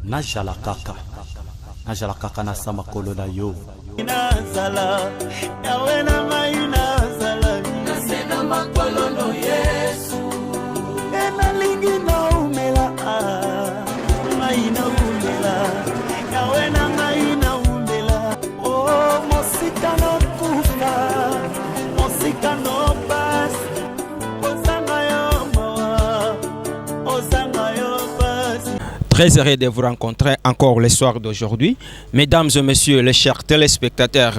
najala kaka na sama kolo na yo nazala yawe na ngai nazala nasena makolo no Yesu enalingi naumela ngai naumela yawe na ngai naumela oh mosika no kufa mosika no bas osanga yo mawa osanga yo bas. Très heureux de vous rencontrer encore le soir d'aujourd'hui. Mesdames et messieurs, les chers téléspectateurs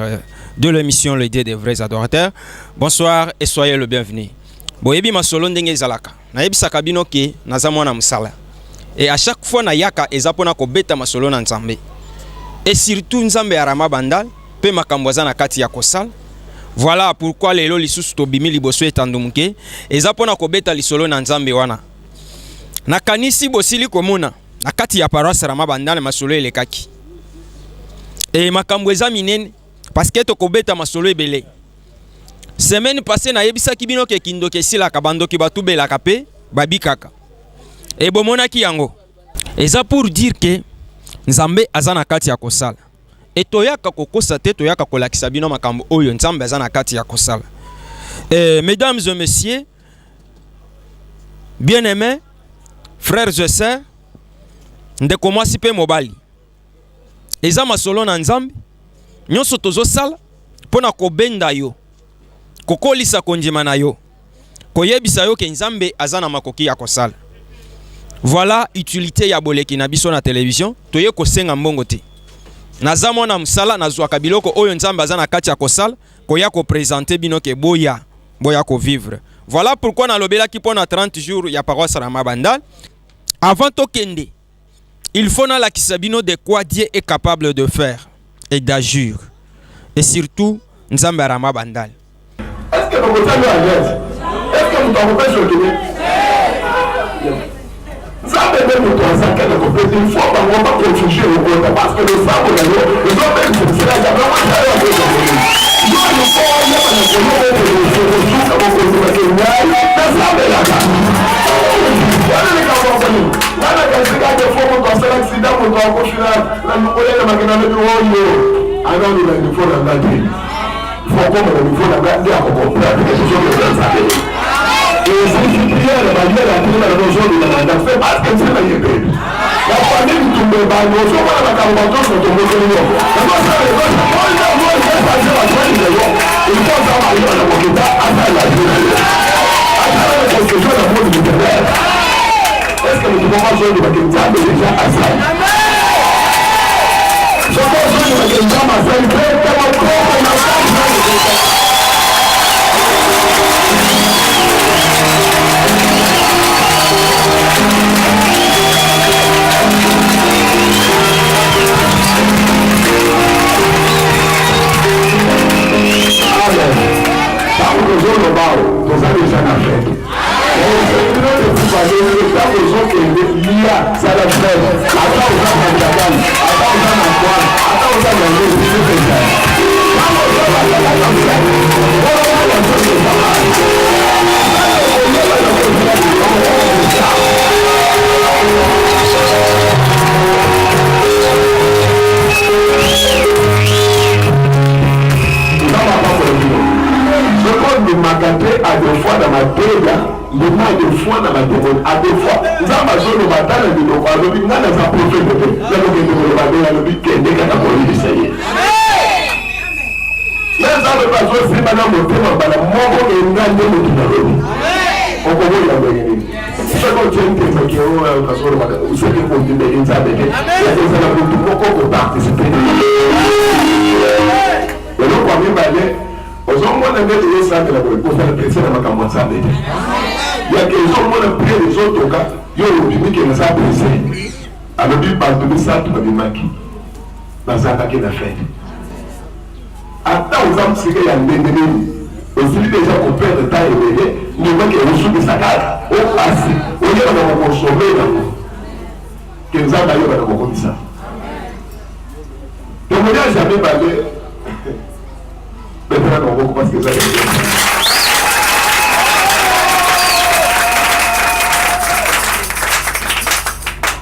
de l'émission L'idée des vrais adorateurs, bonsoir et soyez le bienvenu. Boyebi masolo ndenge ezalaka. Nayebisaka bino ke naza mwana musala. Et à chaque fois na yaka ezapona ko beta masolo na Nzambe. Et surtout Nzambe arama bandal pe makambo za na kati ya kosala. Voilà pourquoi lelo lisusu tobimi liboso etandumuke ezapona ko beta lisolo na Nzambe wana. Na kanisi bosili komona na kati ya paroisse rama bandal masolo elekaki. Et makambo eza minene parce que tokobeta masolo ebele. Semaine passée na yebisa kibino ke kindoke sila kabando ki batubela kape babikaka. Et bomonaki yango. Eza pour dire que Nzambe azana kati ya kosala. Et toyaka kokosa te toyaka kolakisa bino makambo oyo Nzambe azana kati ya kosala. Mesdames et messieurs, bien-aimés, frères et sœurs, ndeko mwasi pe mobali. Eza masolo na Nzambe nyonso tozo sala pona kobenda yo. Kokolisa konjima na yo. Koyebisa yo ke Nzambe azana makoki ya kosala. Voilà utilité ya boleki na biso na télévision, toye kosenga mbongo te. Naza mwana musala nazwaka biloko oyo Nzambe azana kati ya kosala, koya ko présenter bino ke boya ko vivre. Voilà pourquoi na lobelaki pona 30 jours ya paroisse Rama Bandal. Avant to kende, il faut na lakisa bino de quoi Dieu est capable de faire et d'agir. Et surtout Nzambe Rama Bandal. Est-ce que vous êtes à l'aise? Est-ce que vous t'en sur le dîner? Nzambe même toi ça qu'elle a compris, il faut pas protéger au côté parce que les femmes les hommes même c'est là il y a vraiment ça là. Yo le faut aller à la commune de ressources comme vous avez dit Nzambe là. Voilà les gars voilà quand c'est que faut qu'on soit accident pour toi au final la nouvelle la magana de yo alors il faut la garder. Il faut qu'on le faut la garder à comprendre quelque chose de ça. Et si tu prières, la Bible a dit la notion de la garde, c'est parce que c'est la yébé. La famille qui tombe dans le notion, on a la carbonato sur ton moteur. C'est pas ça, les gens, moi, je vais passer la soirée de l'eau. Il faut savoir aller à la moqueta, à la journée. À travers la construction de la mode du terrain. Est-ce que nous pouvons pas jouer de la question déjà à ça? Je pense que nous avons déjà ma salle, mais comme encore, on a pas de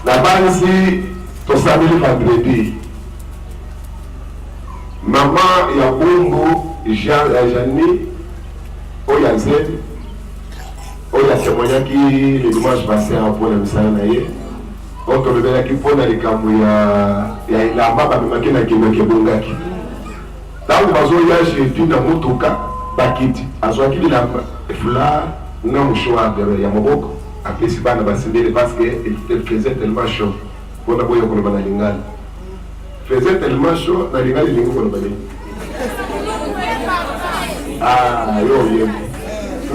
La base to samedi vendredi maman ya Bongo Jani Oyazen Oya témoignaki le dimanche passé pour la misala na ye on to lebela ki pona likambo ya ilamba ba memaki na kibeke bongaki tangu bazoya je na motoka bakiti azwaki bilamba efula na mshoa ya maboko apesi bana basindele parce que il faisait tellement chaud pour la boya ko bana lingala faisait tellement chaud na lingala lingo ko bana yo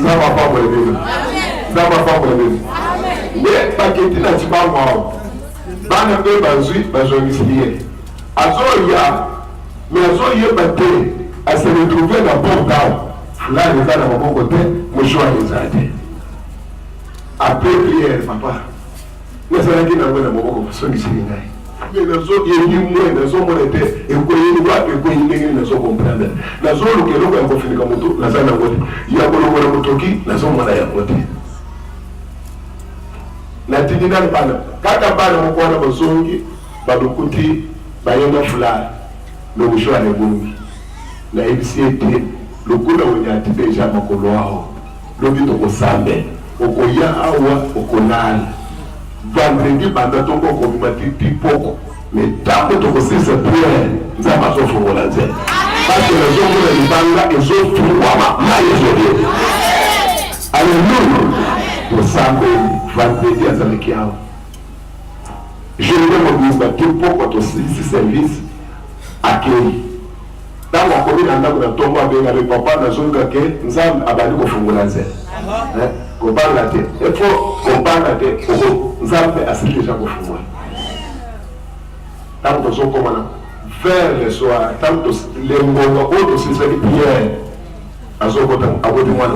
zama pa pour le zama pa pour le mais bakiti na tibamo bana be bazui bazongisiye azoya mais azoya baté à se retrouver dans portail là les gars dans mon côté mon choix les a été après prière papa mais ça n'a qu'à voir dans mon côté ce qui s'est dit mais les autres ils y moins les autres on était et quoi ils voient que quoi ils les autres comprendre les autres que l'on va finir comme tout la salle à côté il y a beaucoup de motos qui les autres on a à côté la tinina le panneau quand on parle mon coin dans zongi ba do côté ba yona fula le choix les bons la ebisiete lokuna wonyati deja makolo aho lobi to kosambe okoya awa okonala vendredi banda tongo ko bimati poko mais tango to kosisa prière nzamba zo fongola nze parce que les hommes de libanga et zo tuwama mayezo alléluia to sambe vendredi azaleki aho je vais me dire poko to sisi service accueil dans la commune en Naguna Tomba avec papa dans son caquet, nous avons abandonné au fond de la zèle. On parle la tête. Il faut qu'on parle la tête. Nous avons assez déjà au fond. Tant que nous sommes vers le soir, tant que les moments où nous sommes prières, à ce côté, à côté de moi,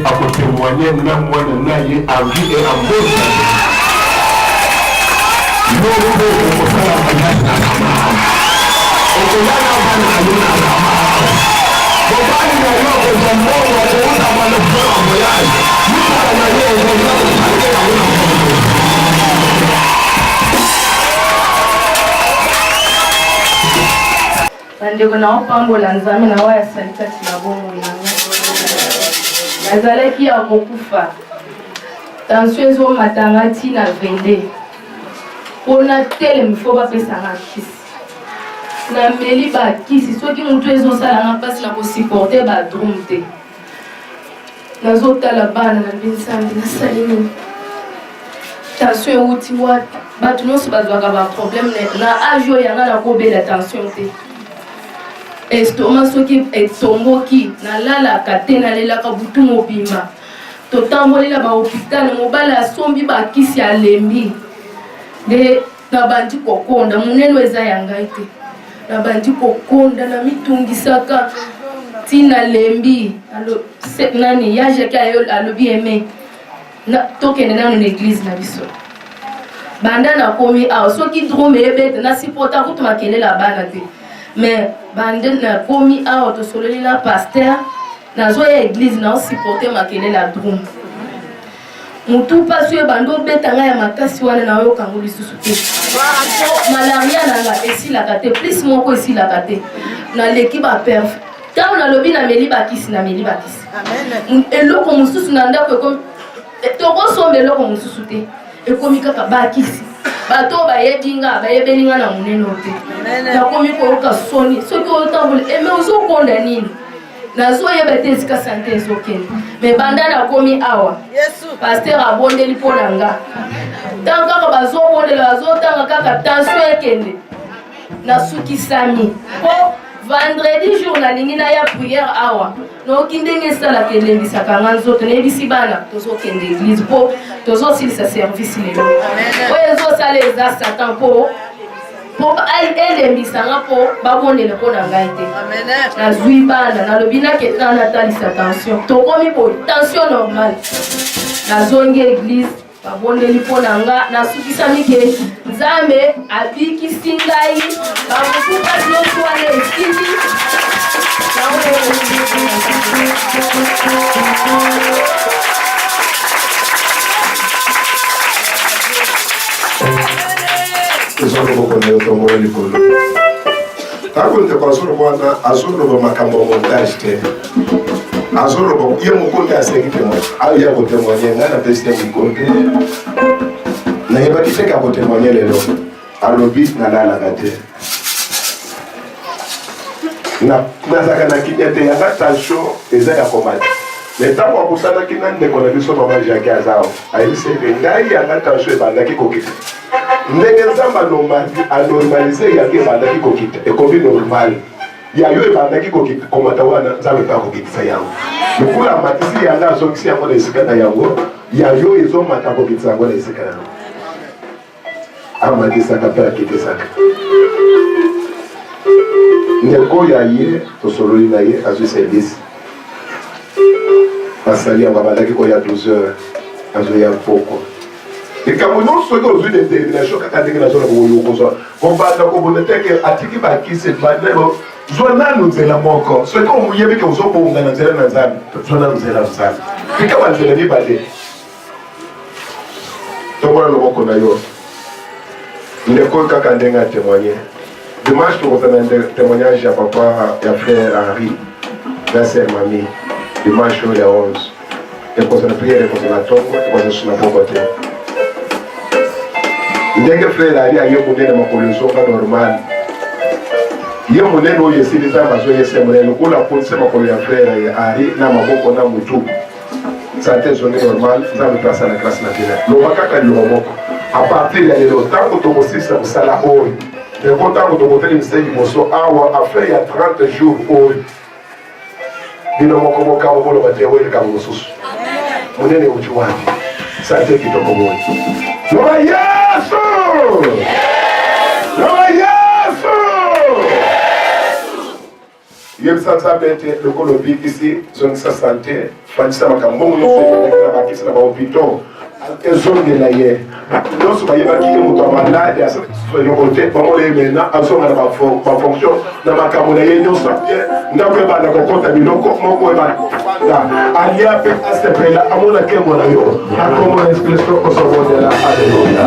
à côté témoigner, même moi, en vie et en bonne santé. Ndeko na opambola nzambe na waya salikati na bongo nanga nazalaki ya kokufa tension ezo matanga ntina 22 mpona telemi fo bapesanga kisi nameli bakisi soki motu ezosalanga mpasi na kosupporte badrum te nazotala bana na binsambi nasali nini tension euti wata bato nyonso bazwaka baproblème na age oyo yanga nakobela tension te estomac soki etomboki nalalaka te nalelaka butu mobima totambolela bahôpital mobali asombi bakisi alembi nde nabandi kokonda munene eza ya ngai te nabandi kokonda na mitungisaka tina lembi nani yajeki alobi eme tokende nano na église na biso banda nakomi awa soki drome ebete nasipota kutu makelela bana te mais banda nakomi awa tosololi na paster nazoya église naosiporte makelela drome mutu pasi oyo banda obeta ngai ya makasi wana nayokango lisusu te malaria nanga esilaka te plus moko esilaka te naleki baperfe ntango nalobi nameli bakisi eloko mosusu na ndako ekomi tokosomba eloko mosusu te ekomi kaka bakisi bato bayebi nga bayebeli nga na monene te nakomi koyoka soni soki oyotambola eme ozokonda nini nazoyeba te esika sante ezokende me banda nakomi awa paster abondeli mpo na nga ntango kaka bazobondela bazotanga kaka tension ekende nasukisami mpo vendredi jour nalingi naya priere awa noki ndenge esalaka elembisaka nga nzoto nayebisi bana tozokende église mpo tozosilisa service lelo oyo ezosala eza satan mpo elembisanga mpo babondele mpo na ngai te nazwi bana nalobi naketa natalisa tension tokomi boye tension normale nazongi église babondeli mpo na nga nasukisami ke nzambe abikisi ngai bamosu pasi nyonso wana esili Ntango azoloba azoloba makambo ya montage te azoloba ye mokonde asengi témoigne ya kotémoigne ngai napesi te mokonde nayebaki te ka kotémoigne lelo alobi nalalaka te nazalaka na kinya te yanga tension eza ya komata me ntango akutanaki na ndeko na biso mama jake azao ayebisi ete ngai yanga tension ebandaki kokita ndenge nzambe anormalize yango ebandaki kokita ekomi normal yayo ebandaki komata wana nzambe mpe akokitisa yango lokula amatisi yango azongisi yango na esika na yango yayo ezomata kokitisa yango na esika yango amatisaka mpe akitisaka ndeko ya ye tosololi na ye azwi service basali yango abandaki koya 12 heures azoya mpoko likambo nyonso soki ozwi determination kaka ndenge nazona koyokozwa kobanda kobona teke atiki bakisi banelo zwa nanu nzela moko soki omuyebi ke ozobonga na nzela na nzambe zwa nanu nzela nzambe fika banzela mibale tomona loboko na yo ndeko kaka ndenge atémoigné dimanche tokozana témoignage ya papa ya frère Henri na sœur Mami dimanche oyo ya 11 ekozala priere ekozala tongo ekozala suna poko te ndenge frère ali aye monene makolo ezonga normal ye monene oyo esili nzambe azoyesa monene lokola aponisa makolo ya frère ya ari na maboko na mutu sante ezongi normal nzambe mpe asala grâce na bina loba kaka liloba moko apartir ya lelo ntango tokosilisa kosala oyo ndeko ntango tokotelemisa liboso awa affaire ya 30 jours oyo bino moko mokabo koloba te oyo likambo mosusu monene euti wapi sante kitoko moyo loba yesu loba yesu yebisa nzambe ete lokolo obikisi zongisa sante fandisa makambo na bakisi na bahopito ezongela ye nyonso bayebaki ye moto ya malade eloko te bango ye mena azonga na bafonction na makambo na ye nyonso bien ndako ebanda kokota biloko moko ebanda alia mpe asepela amona nkembo na yo akomona espresso osobondela aleluya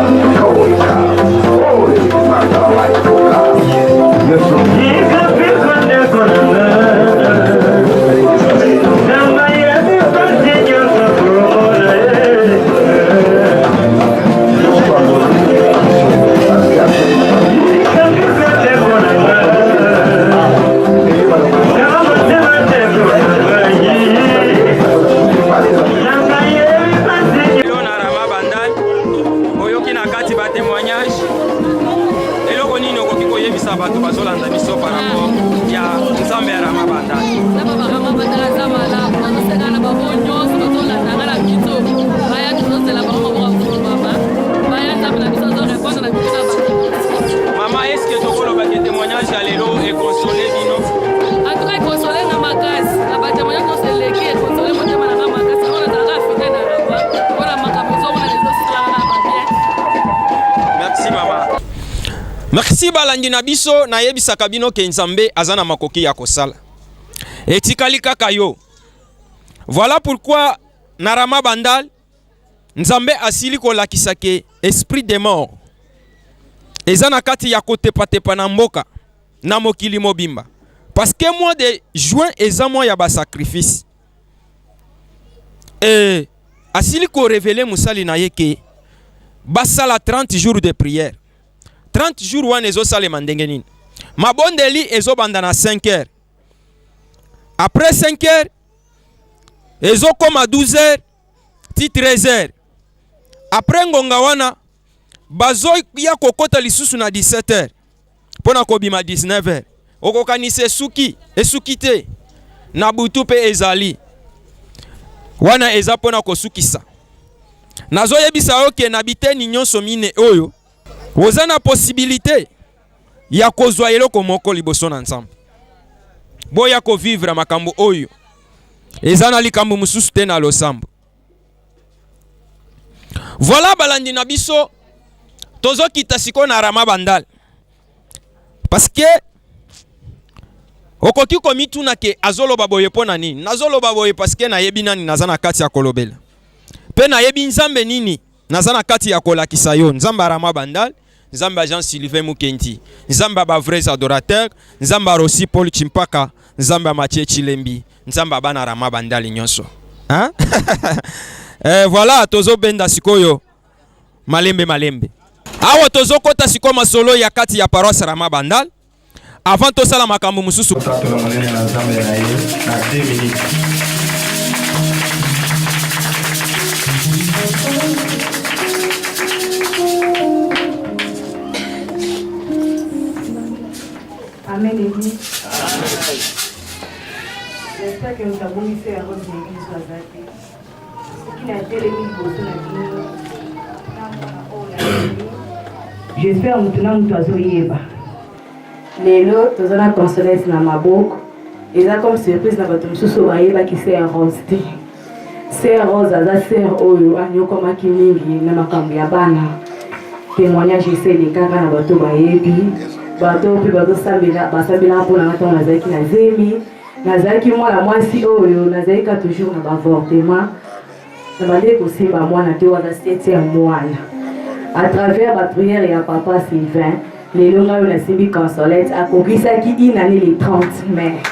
bato bazolanda biso par rapport ya nzambe ya Rama Bandali. Baya Merci balandi na biso na yebisa kabino ke Nzambe azana makoki ya kosala. Etikali kaka yo. Voilà pourquoi Narama Bandal Nzambe asili ko lakisa ke esprit de mort. Ezana kati ya kotepa na mboka na mokili mobimba. Parce que mois de juin eza mois ya ba sacrifice. Et asili ko révéler musali na yeke basala 30 jours de prière. 30 jours wana ezo salema ndenge nini. Mabondeli ezo banda na 5 heures. Après 5 heures ezo koma 12 heures ti 13 heures. Après ngonga wana bazo ya kokota lisusu na 17 heures. Pona kobima 19 heures. Okokanise suki esukite na butu pe ezali. Wana eza pona kosukisa. Nazo yebisa oke na biteni nyonso mine oyo. Wozana possibilité ya kozwa eloko moko liboso na Nzambe. Boya ko vivre makambo oyo. Ezana likambo mususu te na losambo. Voilà balandi na biso tozo kita siko na Rama Bandal. Parce que okoki komituna ke azoloba boye pona nini? Nazoloba boye parce que na yebi nani nazana kati ya kolobela. Pe na yebi Nzambe nini nazana kati ya kolakisa yo. Nzamba Rama Bandal, Nzamba Jean-Sylvain Mukendi, Nzamba ba vrais adorateurs, Nzamba Rossi Paul Chimpaka, Nzamba Mathieu Chilembi, Nzamba bana Rama Bandal nyonso. Hein? Voilà tozo benda sikoyo malembe. Awa tozo kota siko masolo ya kati ya paroisse Rama Bandal. Avant to sala makambo mususu. Amen. J'espère que nous avons mis fait un rôle d'église à Zaki. Ce qui n'a été les mis pour j'espère maintenant que nous avons yeba. Lelo, nous avons consolé na maboko. Et ça comme surprise na bato mususu bayeba ki c'est rose. C'est rose aza sœur oyo anyoko makimingi na makambo ya bana. Témoignage essaie de kaka na bato bayebi. Bato pe bato sabela basabela mpona ngata nazaki na zemi nazaki mwana mwasi oyo nazaki ka toujours na avortement na bande kosimba mwana te wana 7e mwana à travers la prière ya papa Sylvain lelo ngayo na simbi consolette akokisaki inani le 30 mai.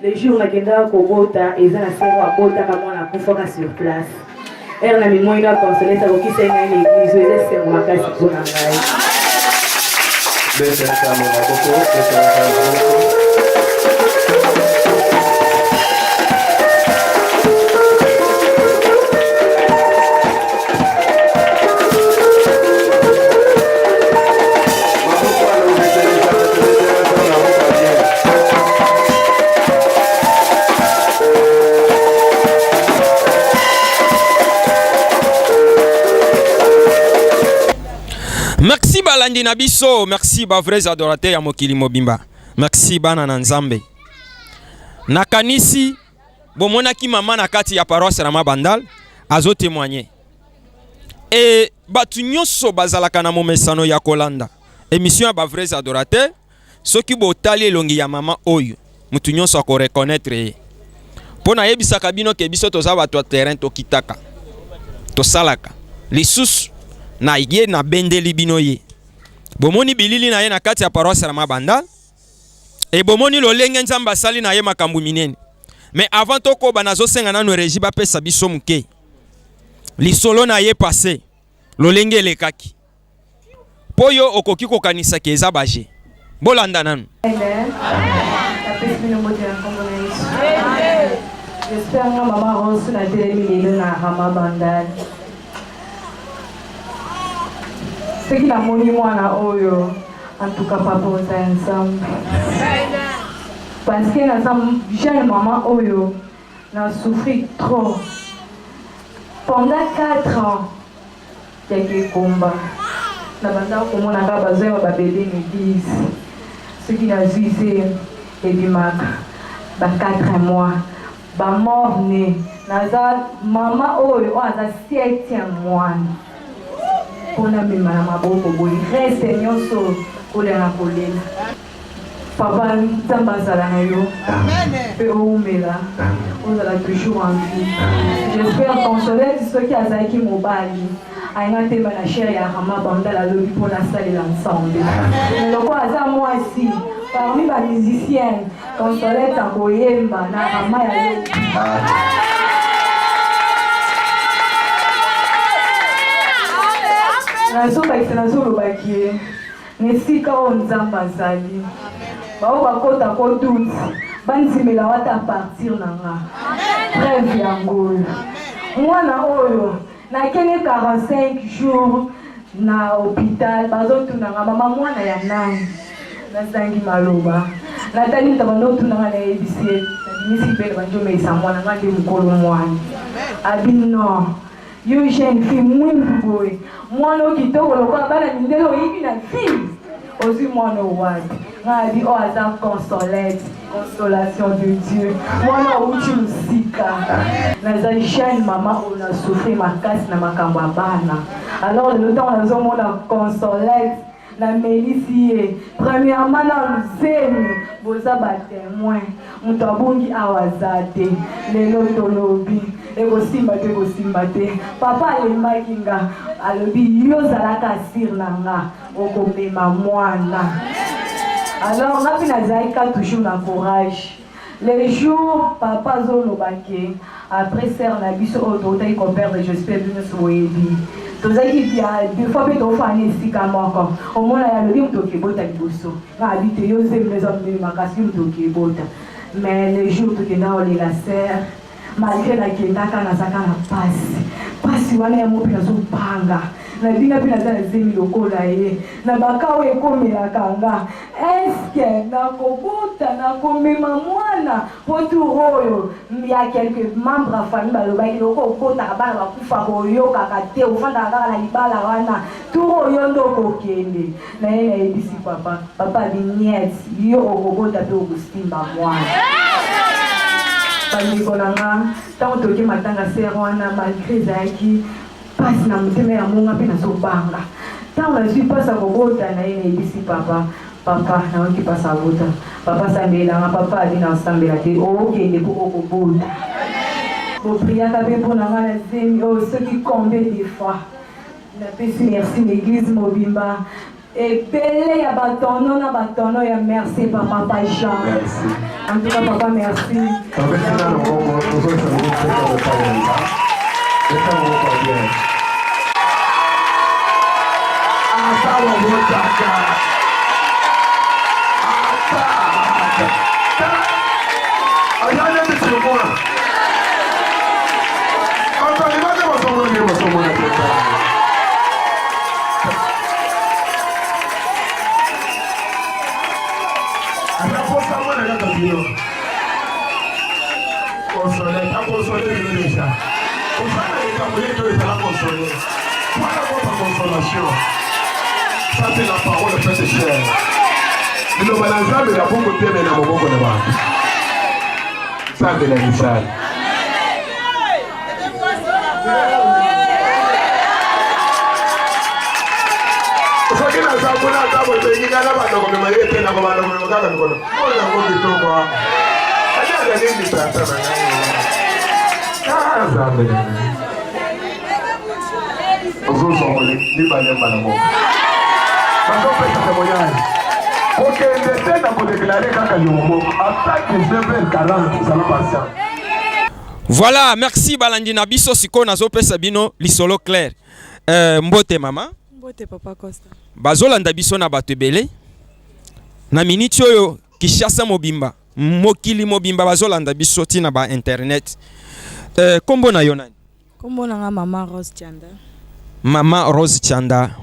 Le jour où Magenda Kobota et Zana Sero a Bota comme on a confoqué sur place. Elle n'a mis moins de consolé, ça va qui s'est une église, et c'est moi qui suis pour la raille. Merci balandi na biso, merci ba vrais adorateurs ya mokili mobimba. Merci bana na Nzambe. Nakanisi bomonaki mama na kati ya paroisse Rama Bandal azo témoigner. Et batu nyonso bazalaka na momesano ya kolanda. Émission ya ba vrais adorateurs, soki botali elongi ya mama oyo, mutu nyonso ako reconnaître. Pona yebisa kabino ke biso toza batu ya terrain to kitaka. To salaka. Lisusu na ye na bendeli bino ye. Bomoni bilili na ye na kati ya paroisse Rama Bandal. Et bomoni lolenge nzamba sali na ye makambu minene. Mais avant toko banazo senga nanu régi ba pesa biso muke. Lisolo na ye passé. Lolenge lekaki. Poyo okoki kokanisa ke eza baje. Bolanda nanu. J'espère que maman Rose n'a pas éliminé la Rama Bandal. Ce qui n'a moni moi na oyo, en tout cas pas pour ça ensemble. Parce que ensemble, jeune maman oyo, n'a souffert trop. Pendant 4 ans, il y a des combats. Na banda ko mona ka bazo ba bébé l'église. Ce qui n'a visé et du mac. Ba 4 mois. Ba mort né. Naza maman oyo aza 7e mois. Pona mema na maboko boyi. Reste nyonso kolela kolela. Papa nzamba zala na yo. Amen. Pe oumela. Ozala toujours en vie. J'espère consoler ceux qui azaki mobali. Aïna te bana chérie ya Rama Bandal à l'objet pour la salle et l'ensemble. Le quoi ça moi aussi parmi les musiciens Consolette Akoyemba na Rama ya nazoba nazolobakie nesika oyo nzambe azali bao bakota koduti bandimela wata partir na nga breve yangoyo mwana oyo nakende 45 jours na hôpital bazotunanga mama mwana ya nani nazangi maloba natali ntabandotunanga na yebisi nabimisi pele banjomeisa mwana nga nde mokolo mwana abi non yo jeune fille mwindu boye mwana okitoko lokola bana mindele oyibi na vie ozwi mwana owadi nga abi o aza consolette consolation de Dieu mwana outi musika naza jeune mama oyo na souffrir makasi na makambo ya bana alors le temps nazomona consolette na melisi ye premièrement na luzemi boza batémoin moto abongi awa aza te lelo tolobi ekosimba te papa alemaki nga alobi yo ozalaka sire na nga okomema mwana alors nga mpe nazalaki ka toujours na courage les jours papa azolobaki après sere na biso oyo totaki koperdre j'espère binyonso boyebi tozalaki des fois mpe tofana esika moko omona yalobi moto okebota liboso nga abi te yo zembe eza monene makasi yo moto okebota mais les jours tokenda olela sere malgré nakendaka nazaka na pasi wana ya mo mpe nazobanga nabinga mpe naza na zemi lokola ye na bakao ekomelaka nga eske nakobota nakomema mwana po tour oyo ya quelque membre ya famille balobaki loko okotaka bana bakufa koyokaka te ofandaka kaka na libala wana tour oyo nde okokende na ye nayebisi papa biniet yo okobota mpe okosimba mwana bandeko na nga ntango toke matanga sere wana malgré ezalaki pasi na motema ya monga mpe nazobanga ntango nazwi mpasi ya kobota na ye nayebisi papa naoki mpasi abota papa sambelanga papa abi na osambela te okende mpo okobota bopriaka mpe mpo na nga na zemi oyo soki combien de fois napesi merci na église mobimba ebele ya batono na batono ya merci papa Jean en tout cas papa merci Ça c'est la parole de Père cher. Et le balançage de la bombe de Père dans mon bon de bas. Ça c'est la misale. Ça qui n'a pas bon à table de qui n'a pas de comme marié qui n'a pas de comme ça comme quoi. On a bon du tout quoi. Ça a des limites à ça. Ah ça me Ozo somole, ni bale mbana mo. Bando pesa témoignage. Ok, Voilà, merci Balandi Nabiso siko nazo pesa bino lisolo clair. Mbote mama. Mbote papa Costa. Bazolanda biso na bato ebele. Na minute oyo Kishasa mobimba. Mokili mobimba bazolanda biso tina ba internet. Kombo na yonani? Kombo na nga Mama Rose Chanda. Mama Rose Chanda.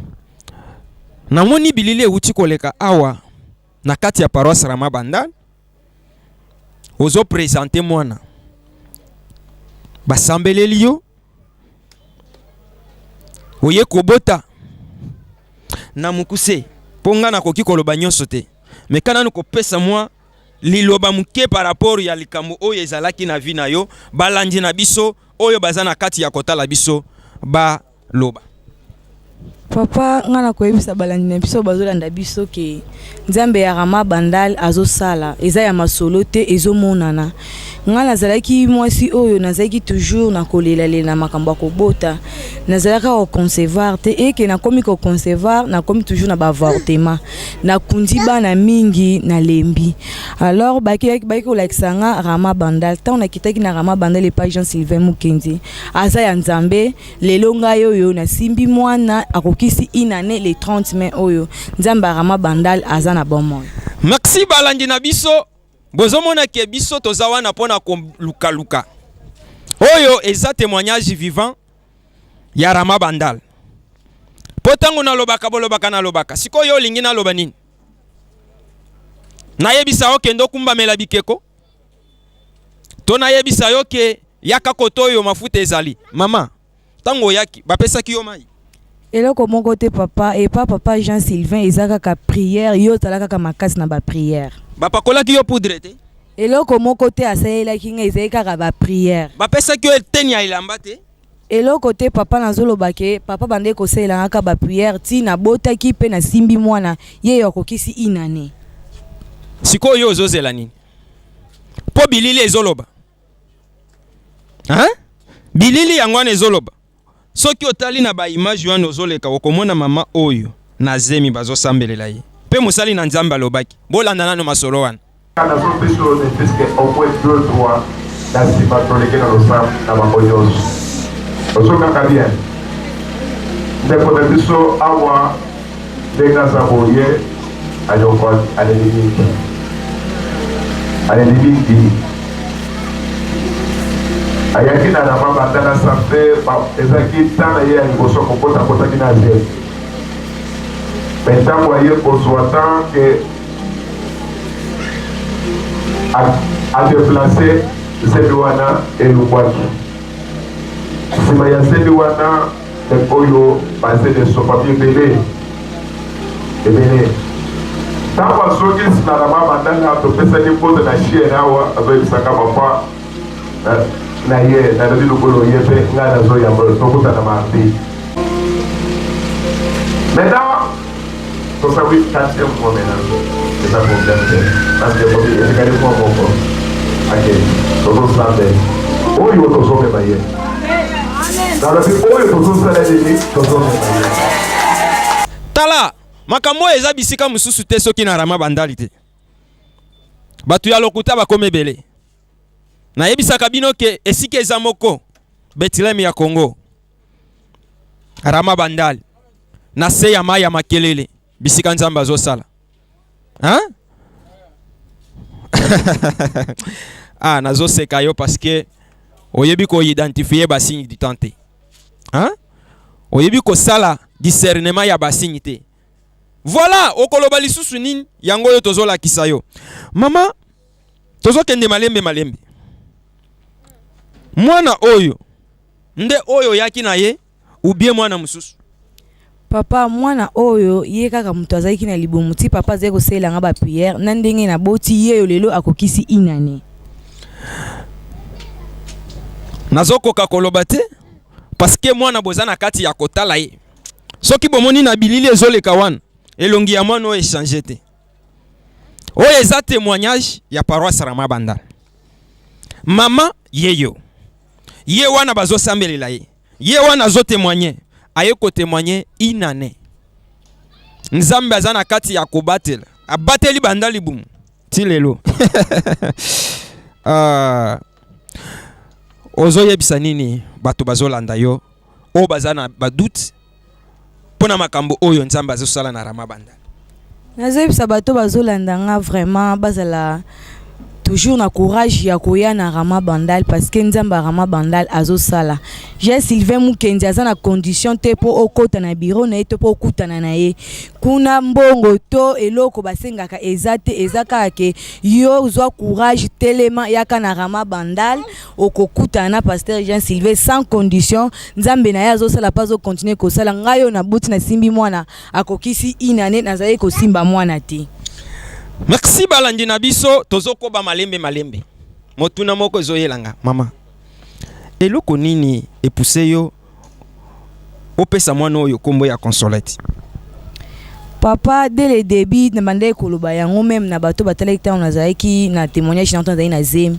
Na moni bilile uti koleka awa na kati ya paroisse Rama Bandal. Ozo présenter mwana. Basambeleli yo. Oye kobota. Na mukuse. Ponga na koki koloba nyonso te. Mais kana nuko pesa mwa liloba muke par rapport ya likambo oyo ezalaki na vi na yo, balandi na biso oyo bazana kati ya kotala biso ba loba. Papa ngana koyebisa balandi na biso bazolanda biso ke Nzambe ya Rama Bandal azosala eza ya masolo te ezomonana. Ngana zalaki mwasi oyo nazaki toujours na kolela na makambo kobota. Nazalaka ko concevoir te et que na komi ko concevoir na komi toujours na ba avortement. Na kundi bana mingi na lembi. Alors baki ko lakisanga Rama Bandal. Tant na kitaki na Rama Bandal et pas Jean Sylvain Mukendi. Aza ya Nzambe lelo ngayo yo na simbi mwana akokisi inane le 30 mai oyo. Nzambe Rama Bandal aza na bon moyo. Merci balandi na biso. Bozomona ke biso tozawana pona ko luka luka. Oyo eza témoignage vivant ya Rama Bandal. Potango na lobaka bolobaka na lobaka. Siko yo lingi na loba nini? Na yebisa yo ke ndo kumba mela bikeko. To na yebisa yo ke yaka koto yo mafuta ezali. Mama, tango yaki bapesa ki yo mai. Eloko mon côté papa et pas papa Jean Sylvain ezaka ka prière yo talaka ka makasi na ba prière. Bapa kola ki yo poudre te. Eloko mon côté asayela kinga ezaka ka ba prière. Bapesa ki yo teni ya ilamba te. Eloko te papa nazolo bake papa bande ko sayela ka ba prière ti na bota ki pe na simbi mwana ye yo kokisi inane. Siko yo ozozela nini? Po bilili ezoloba. Hein? Bilili yangwana ezoloba. Soki otali na ba image wana ozoleka okomona mama oyo na zemi bazosambelela ye. Pe musali na Nzambe alobaki. Bolanda nano masolo wana. Kana so biso ne fiske au moins 2-3 na siba toleke na losam na makonyoso. Osoka kabien. Ndeko na biso awa denga zaboye ayokon alelibiki. Alelibiki. Ayaki na Rama Bandal santé ezaki tana ye aliboso kokota kota kina ze. Maintenant voyez Boswatan que a déplacé Zedouana et Lubwaki. Si maya Zedouana le koyo basé de son papier belé. Et belé. Tant que ce qui na Rama Bandal a to pesa ni pose na chien awa avec saka papa. Na ye na le lokolo yepe ngana zo ya mbo tokuta na mardi. Maintenant pour ça oui 4e mois maintenant c'est pas problème parce que faut que c'est quand même bon. OK todo sabe oyo to so be baye dans le pays oyo to so sala de to so be Tala makambo eza bisika mususu te soki na Rama Bandal te. Batu ya lokuta bakome bele. Na yebisaka bino ke esike eza moko Bethlehem ya Congo. Rama Bandal na se ya maya makelele bisika Nzambe azosala. Hein? Ah nazoseka yo parce que oyebi ko identifier ba signe du temps te. Hein? Oyebi ko sala discernement ya ba signe te. Voilà okoloba lisusu nini yango yo tozola kisayo. Mama tozo kende malembe malembe. Mwana oyo nde oyo yaki na ye ou bien mwana mususu? Papa mwana oyo ye kaka mutu azaki na libomu ti papa zeko sela nga ba prière na ndenge na boti ye yo lelo akokisi inane. Nazokoka koloba te parce que mwana bozana kati ya kotala ye. Soki bomoni na bilili ezoleka wana elongi ya mwana oyo échanger te. Oyo eza témoignage ya paroisse Rama Bandal. Mama yeyo. Ye wana bazo sambelela ye. Ye wana zo témoigner. Aye ko témoigner inane. Nzambe azana kati ya kobatela. abateli bandali bum ti lelo ozoyebisa nini bato bazolanda yo o bazana badute pona makambo oyo nzambe azosala na Rama Bandal? nazoyebisa bato bazolanda nga vraiment bazala toujours na courage ya koya na Rama Bandal parce que nzambe Rama Bandal azosala. J'ai Sylvain Mukendi aza na condition te po okota na bureau na ye to po okutana na ye kuna mbongo to eloko basengaka ezate ezaka ke yo zwa courage telema yaka na Rama Bandal okokutana na pasteur Jean Sylvain sans condition nzambe na ye azosala pas continuer kosala ngayo na buti na simbi mwana akokisi inane nazaye kosimba mwana te. Merci balandi na biso tozoko ba malembe motuna moko zoyelanga mama eloko nini epousse yo opesa mwana oyo kombo ya Consolette? Papa dès le début na bande koloba yango même na bato batalekta on azaki na témoignage na tonda ina zemi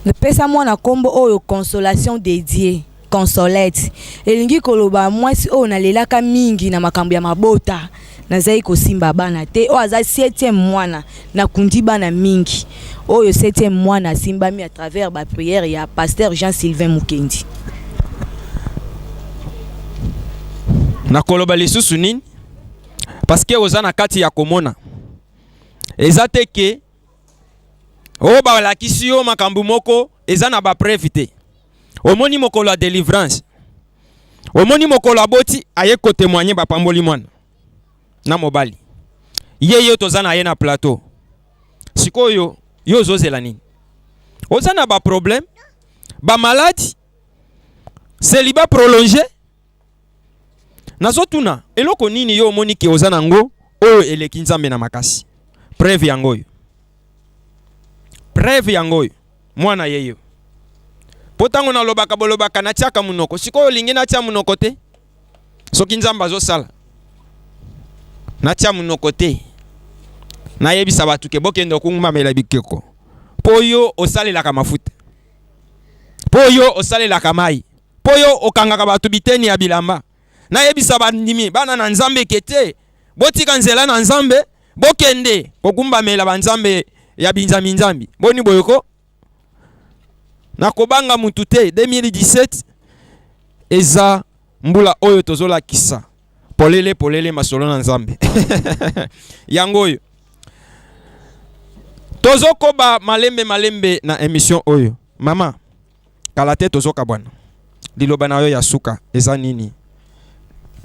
na pesa mwana kombo oyo Consolation dédiée Consolette elingi koloba mwasi oyo na lelaka mingi na makambo ya mabota nazai kosimba bana te o aza 7e mwana na kundi bana mingi oyo 7e mwana simbami à travers ba prière ya pasteur Jean Sylvain Mukendi. Na koloba lisusu nini parce que ozana kati ya komona ezate ke o ba lakisi yo makambo moko ezana ba preuve te omoni mokolo ya délivrance omoni mokolo aboti aye ko témoigner ba pamboli mwana na mobali ye tozana ye na plateau sikoyo yo zozela nini ozana ba problème ba maladie célibat prolongé nazotuna eloko nini yo omoni ke ozana ngo oyo eleki nzambe na makasi preuve yango mwana yeyo potango na lobaka bolobaka na tiaka munoko sikoyo lingi na tia munoko te soki nzambe azosala na tia munoko te na yebisa batu ke bokende okungumamela bikeko po yo osalelaka mafuta po yo osalelaka mai po yo okangaka batu biteni ya bilamba na yebisa bandimi bana na nzambe kete botika nzela na nzambe bokende kokumbamela banzambe ya binzami nzambi boni boyoko na kobanga mutu te 2017 eza mbula oyo tozola kisa polele masolo na nzambe yango oyo tozoko ba malembe na émission oyo mama kala te tozoka bwana liloba na yo ya suka eza nini?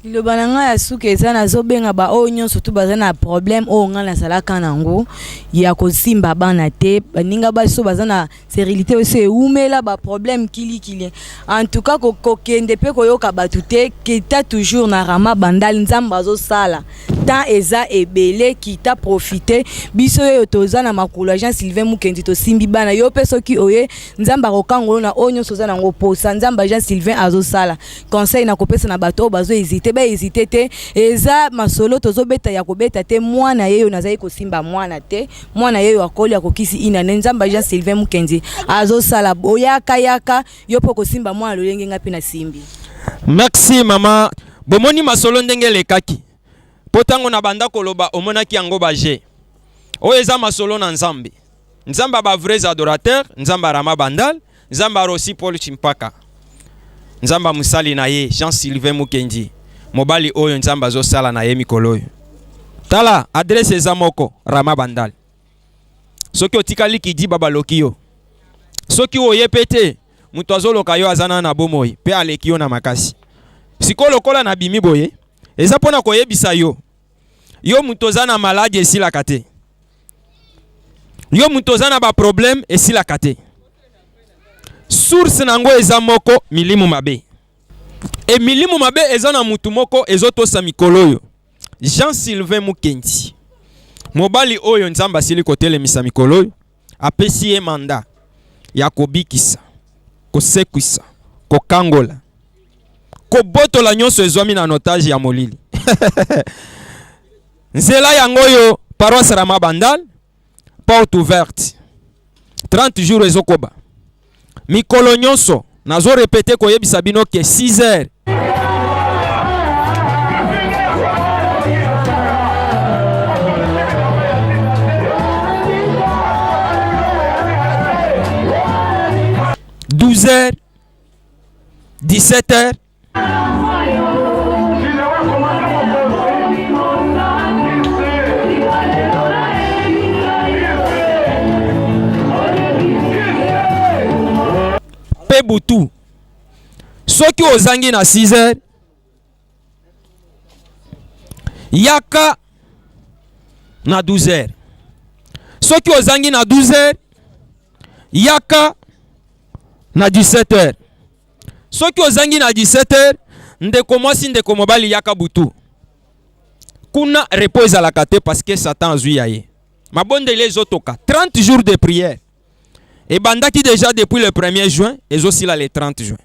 Liloba na nga ya suka eza nazobenga ba oyo nyonso tu baza na problème oyo nga nasalaka nango ya kosimba bana te baninga baso baza na sérilité oyo eumela ba problème kili en tout cas kokende pe koyoka batu te kita toujours na Rama Bandal nzambe azosala tant eza ebele kita profiter biso yo toza na makolo Jean Sylvain Mukendi to simbi bana yo pe soki oye nzambe akokangolo na oyo nyonso za nango posa nzambe Jean Sylvain azosala conseil na kopesa na bato bazo hésiter ba hésiter te eza masolo tozobeta ya kobeta te mwana yeyo nazai kosimba mwana te mwana yeyo akoli akokisi ina nzambe Jean Sylvain Mukendi azosala boyaka yo po kosimba mwana lolenge ngapi na simbi. Merci mama bomoni masolo ndenge lekaki potango na banda koloba omonaki yango baje o eza masolo na nzambe ba vrais adorateurs nzamba Rama Bandal nzamba Rossi Paul Chimpaka nzamba musali na ye Jean Sylvain Mukendi mobali oyo nzamba azosala na ye mikolo oyo tala adresse eza moko Rama Bandal soki otikali kidi babaloki yo soki oye pete mutu azoloka yo azana na bomoi pe aleki yo na makasi sikolo kola na bimi boye eza pona koyebisa yo mutu ozana maladi esilaka te yo mutu ozana ba problème esilaka te source nango eza moko milimu mabe e milimu mabe eza na mutu moko ezotosa mikolo oyo Jean Sylvain Mukendi mobali oyo nzamba asili kotelemisa mikolo oyo apesi ye manda ya kobikisa kosekwisa kokangola kobotola nyonso ezwami na notage ya molili nzela yango yo paroisse Rama Bandal porte ouverte 30 jours ezokoba mikolo nyonso nazo répéter koyebisa bino ke 6 heures 17h. Pe butu. Soki ozangi na 6h. Yaka na 12h. Soki ozangi na 12h. Yaka na 17h. Soki ozangi na 17h, ndeko mwasi ndeko mobali yaka butu. Kuna repose la kate parce que Satan azui yaye. Mabonde les otoka 30 jours de prière. Et bandaki déjà depuis le 1er juin et aussi là le 30 juin.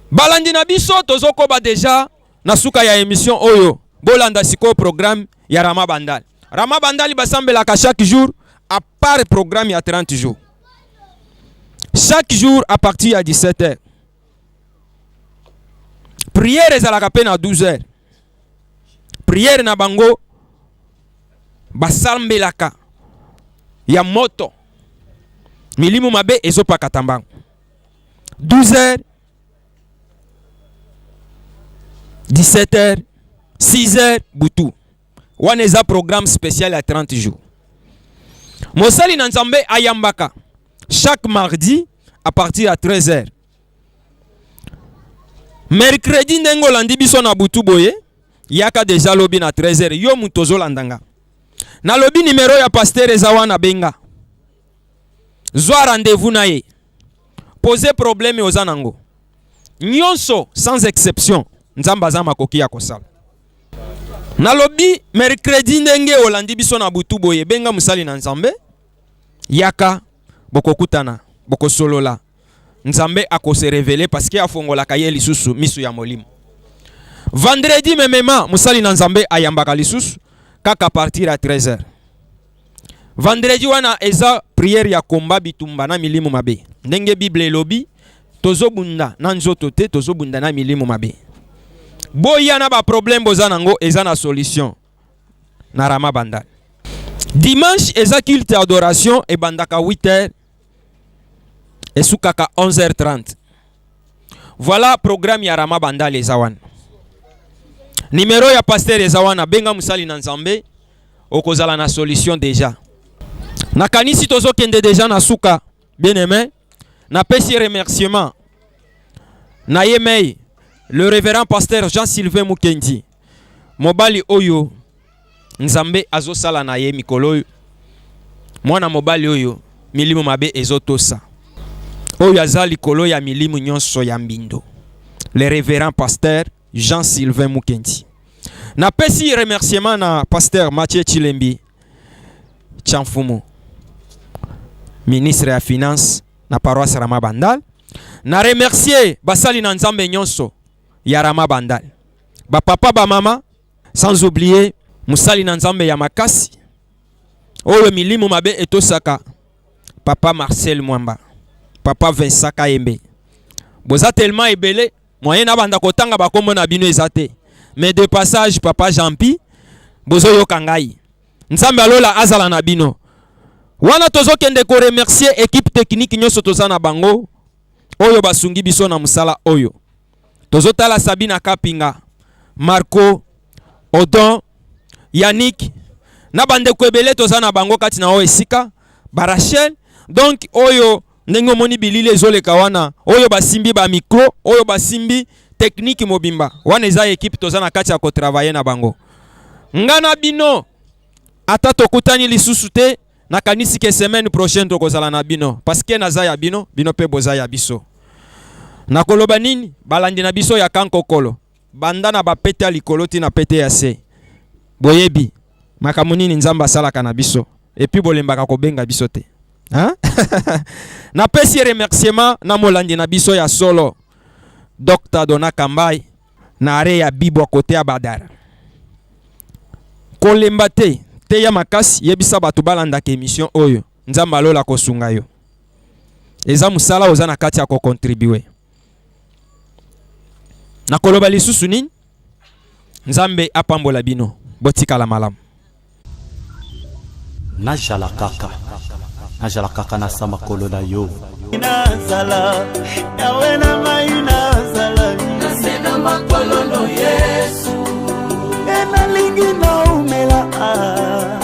Balandi na biso tozoko ba déjà na suka ya émission oyo. Bolanda siko programme ya Rama Bandal. Rama Bandal basambelaka chaque jour à part programme ya 30 jours. Chaque jour à partir de 17h. Prière ezalaka pe na 12h. Prière na bango basambelaka ya moto. Milimu mabe ezopa katambango. 12h, 17h, 6h, butu. Waneza programme spécial à 30 jours. Mosali na Nzambe ayambaka. Chaque mardi à partir à 13h. Mercredi ndengo landi biso na butu boye. Yaka déjà lobi na 13h. Yo mutozo landanga. Na lobi numéro ya pasteur Ezawana benga. Zwa rendez-vous na ye. Poser problème aux anango. Nyonso sans exception. Nzamba za makoki ya kosala. Na lobi mercredi ndenge olandi biso na butu boye benga musali na Nzambe. Yaka boko kutana, boko solola. Nzambe ako se révéler parce que afongola kaye lisusu misu ya molimo. Vendredi memema musali na Nzambe ayambaka lisusu kaka partir à 13h. Vendredi wana eza prière ya komba bitumba na milimu mabe. Ndenge Bible elobi tozobunda na nzoto te tozobunda na milimu mabe. Boya na ba problème bozanango eza na solution na Rama Bandal. Dimanche eza culte adoration et bandaka 8h et soukaka 11h30. Voilà programme ya Rama Bandal ezawan. Numéro ya pasteur ezawana benga musali na Nzambe okozala na solution déjà. Na kanisi tozo kende déjà na suka bien aimé na pesi remerciement na yemei le révérend pasteur Jean-Sylvain Mukendi mobali oyo Nzambe azosala na ye mikolo mwana mobali oyo milimu mabe ezotosa oyo azali kolo ya milimu nyonso ya mbindo le révérend pasteur Jean-Sylvain Mukendi. Na pesi remerciement na pasteur Mathieu Chilembi Chamfumu ministre ya finance na paroisse Rama Bandal. Na remercier basali na Nzambe nyonso ya Rama Bandal. Ba papa ba mama sans oublier musali na Nzambe ya makasi oyo milimu mabe etosaka papa Marcel Mwamba, papa Vincent Kayembe. Boza tellement ebele moyen na banda kotanga bakombo na bino ezate. Mais de passage papa Jean-Pi bozo yokangai. Nzambe alola azala na bino. Wana tozo kende ko remercier équipe technique nyonso tozana bango oyo basungi biso na musala oyo. Tozo tala Sabina Kapinga, Marco, Odon, Yannick, na bande kwebele tozana bango kati na o esika, Barachel, donc oyo ndenge moni bilile ezoleka wana, oyo basimbi ba micro, oyo basimbi technique mobimba. Wana eza équipe tozana kati ya ko travailler na bango. Ngana bino ata tokutani lisusu te na kanisi ke semaine prochaine tokozala na bino parce que naza ya bino bino pe boza ya biso. Na koloba nini balandi na biso ya kankokolo banda na bapete ya likolo ti na pete ya se boyebi makambo nini Nzamba asalaka na biso epi bolembaka kobenga biso te hein? Na pesi remerciement na molandi na biso ya solo Dr. Dona Kambai na are ya Bibo kote ya Badara kolemba te ya makasi yebisa batu balandaka émission oyo Nzamba alola kosunga yo eza musala oza na kati ya ko contribuer na koloba lisusu nini Nzambe apambola bino botikala malamu najala kaka na samakolo na yo nazala nawe na nalingi naumela